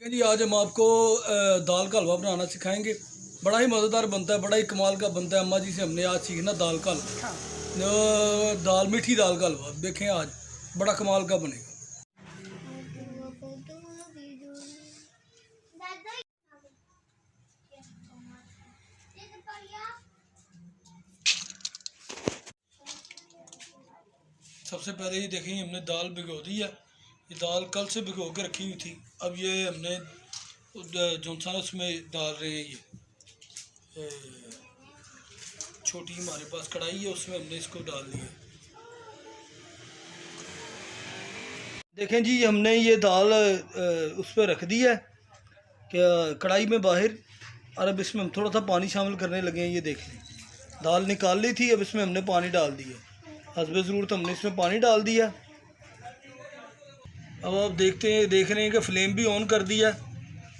जी आज हम आपको दाल का हलवा बनाना सिखाएंगे। बड़ा ही मज़ेदार बनता है, बड़ा ही कमाल का बनता है। अम्मा जी से हमने आज सीखना दाल का हलवा। हाँ। मीठी दाल का हलवा देखें, आज बड़ा कमाल का बनेगा। सबसे पहले ये देखें, हमने दाल भिगो दी है। ये दाल कल से भिगो के रखी हुई थी। अब ये हमने जोनसा उसमें डाल रहे हैं। ये छोटी हमारे पास कढ़ाई है, उसमें हमने इसको डाल दिया। देखें जी, हमने ये दाल उस पर रख दी है कढ़ाई में बाहर। और अब इसमें हम थोड़ा सा पानी शामिल करने लगे हैं। ये देख लें, दाल निकाल ली थी, अब इसमें हमने पानी डाल दिया। हस्बे ज़रूरत हमने इसमें पानी डाल दिया। अब आप देख रहे हैं कि फ्लेम भी ऑन कर दिया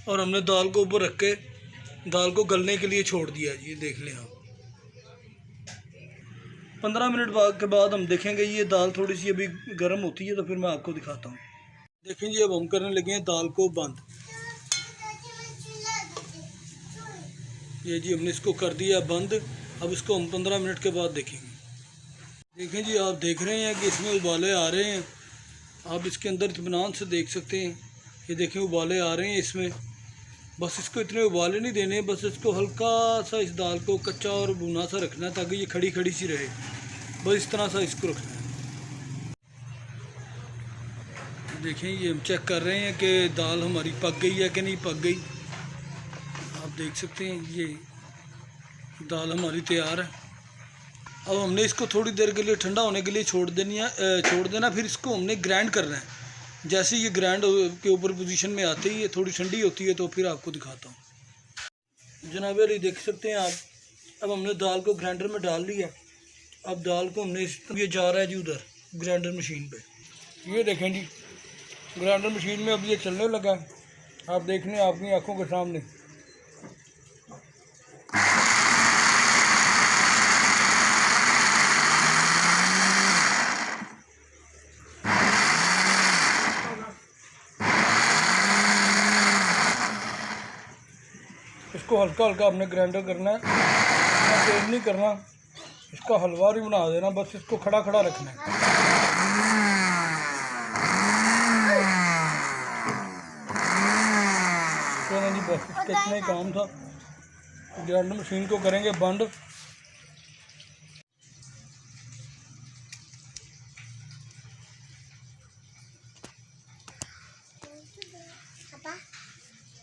और हमने दाल को ऊपर रख के दाल को गलने के लिए छोड़ दिया। ये देख लें आप। 15 मिनट के बाद हम देखेंगे ये दाल थोड़ी सी अभी गर्म होती है, तो फिर मैं आपको दिखाता हूँ। देखें जी, अब हम करने लगे हैं दाल को बंद। ये जी हमने इसको कर दिया बंद। अब इसको हम 15 मिनट के बाद देखेंगे। देखें जी, आप देख रहे हैं कि इसमें उबाले आ रहे हैं। आप इसके अंदर इत्मीनान से देख सकते हैं। ये देखें, उबाले आ रहे हैं इसमें। बस इसको इतने उबाले नहीं देने, बस इसको हल्का सा इस दाल को कच्चा और भुना सा रखना है, ताकि ये खड़ी खड़ी सी रहे। बस इस तरह सा इसको रखना है। देखें, ये हम चेक कर रहे हैं कि दाल हमारी पक गई है कि नहीं पक गई। आप देख सकते हैं ये दाल हमारी तैयार है। अब हमने इसको थोड़ी देर के लिए ठंडा होने के लिए छोड़ देना। फिर इसको हमने ग्राइंड करना है। जैसे ये ग्राइंड के ऊपर पोजीशन में आते ही ये थोड़ी ठंडी होती है, तो फिर आपको दिखाता हूँ। जनाब अली देख सकते हैं आप, अब हमने दाल को ग्राइंडर में डाल लिया। अब दाल को हमने ये जा रहा है जी उधर ग्राइंडर मशीन पे। ये देखें जी, ग्राइंडर मशीन में अब ये चलने लगा। आप देख रहे हैं आपकी आंखों के सामने। इसको हल्का हल्का हमने ग्राइंडर करना है, तेज नहीं करना। इसका हलवा नहीं बना देना, बस इसको खड़ा खड़ा रखना है। तो जी बस इसका इतना ही काम था। ग्राइंडर मशीन को करेंगे बंद।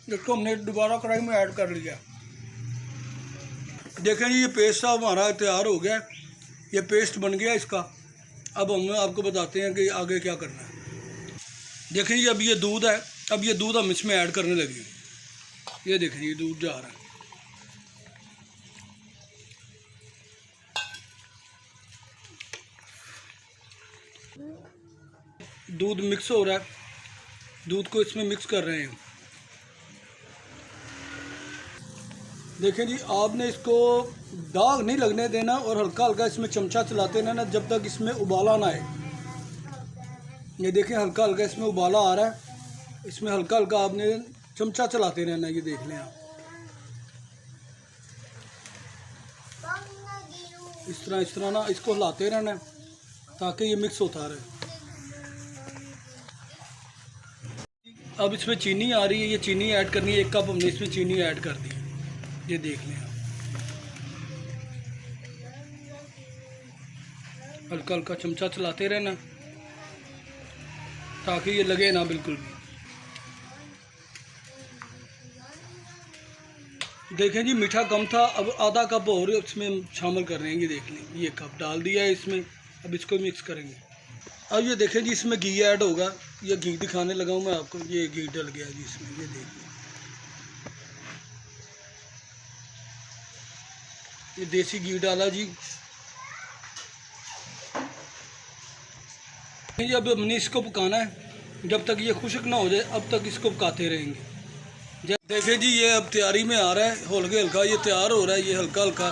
इसको हमने दोबारा कढ़ाई में ऐड कर लिया। देखें जी, ये पेस्ट हमारा तैयार हो गया। ये पेस्ट बन गया इसका। अब हम आपको बताते हैं कि आगे क्या करना है। देखें जी, अब ये दूध है। अब ये दूध हम इसमें ऐड करने लगे। ये देखें, ये दूध जा रहा है। दूध मिक्स हो रहा है। दूध को इसमें मिक्स कर रहे हैं। देखें जी, आपने इसको दाग नहीं लगने देना और हल्का हल्का इसमें चमचा चलाते रहना जब तक इसमें उबाला ना आए। ये देखें, हल्का हल्का इसमें उबाला आ रहा है। इसमें हल्का हल्का आपने चमचा चलाते रहना। ये देख लें आप, इस तरह ना इसको हिलाते रहना है, ताकि ये मिक्स होता रहे। अब इसमें चीनी आ रही है, ये चीनी ऐड करनी है। 1 कप हमने इसमें चीनी ऐड कर दी। ये देख लें आप, हल्का हल्का चमचा चलाते रहना, ताकि ये लगे ना बिल्कुल भी। देखें जी, मीठा कम था। अब आधा कप और इसमें शामिल कर रहे हैं। ये देख लें, ये कप डाल दिया है इसमें। अब इसको मिक्स करेंगे। अब ये देखें जी, इसमें घी ऐड होगा। ये घी दिखाने लगा हूँ मैं आपको। ये घी डल गया जी इसमें। ये देख लें, ये देसी घी डाला जी। अब हमने इसको पकाना है जब तक ये खुश्क ना हो जाए। अब तक इसको पकाते रहेंगे। देखें जी, ये अब तैयारी में आ रहा है। हल्का हल्का ये तैयार हो रहा है। ये हल्का हल्का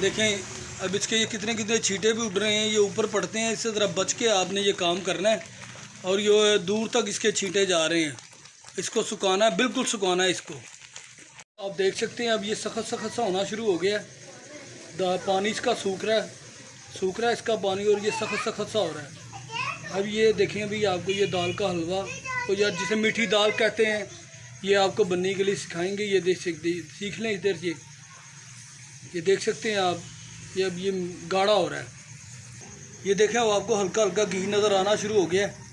देखें, अब इसके ये कितने कितने छींटे भी उड़ रहे हैं। ये ऊपर पड़ते हैं, इससे ज़रा बच के आपने ये काम करना है। और ये दूर तक इसके छींटे जा रहे हैं। इसको सुखाना है, बिल्कुल सुखाना है इसको। आप देख सकते हैं अब ये सख्त सख्त सा होना शुरू हो गया है। पानी इसका सूख रहा है इसका पानी, और ये सख्त सख्त सा हो रहा है। अब ये देखें, अभी आपको ये दाल का हलवा, तो यार जिसे मीठी दाल कहते हैं, ये आपको बनने के लिए सिखाएंगे। ये सीख लें इधर। ये देख सकते हैं आप, ये अब ये गाढ़ा हो रहा है। ये देखें, अब आपको हल्का हल्का घी नज़र आना शुरू हो गया है।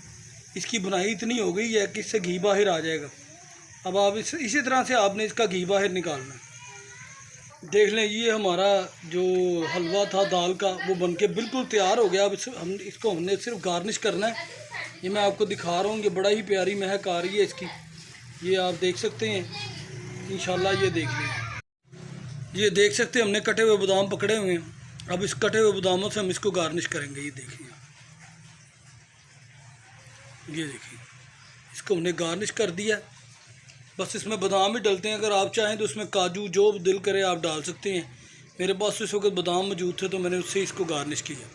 इसकी बुनाई इतनी हो गई है कि इससे घी बाहर आ जाएगा। अब आप इसी तरह से आपने इसका घी बाहर निकालना है। देख लें, ये हमारा जो हलवा था दाल का, वो बनके बिल्कुल तैयार हो गया। अब हमने सिर्फ गार्निश करना है। ये मैं आपको दिखा रहा हूँ, ये बड़ा ही प्यारी महक आ रही है इसकी। ये आप देख सकते हैं इंशाल्लाह। ये देख लें, ये देख सकते हैं हमने कटे हुए बादाम पकड़े हुए हैं। अब इस कटे हुए बादामों से हम इसको गार्निश करेंगे। ये देखिए, ये देखिए, इसको हमने गार्निश कर दिया। बस इसमें बादाम ही डलते हैं। अगर आप चाहें तो उसमें काजू, जो दिल करे आप डाल सकते हैं। मेरे पास इस वक्त बादाम मौजूद थे तो मैंने उससे इसको गार्निश किया।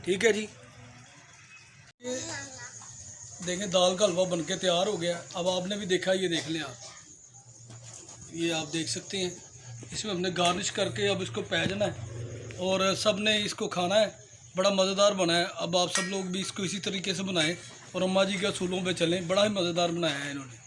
ठीक है जी। ये देखें, दाल का हलवा बनके तैयार हो गया। अब आपने भी देखा, ये देख लें आप, ये आप देख सकते हैं। इसमें हमने गार्निश करके अब इसको पैजना है और सब ने इसको खाना है। बड़ा मज़ेदार बना है। अब आप सब लोग भी इसको इसी तरीके से बनाएं और अम्मा जी के असूलों पे चलें। बड़ा ही मज़ेदार बनाया है इन्होंने।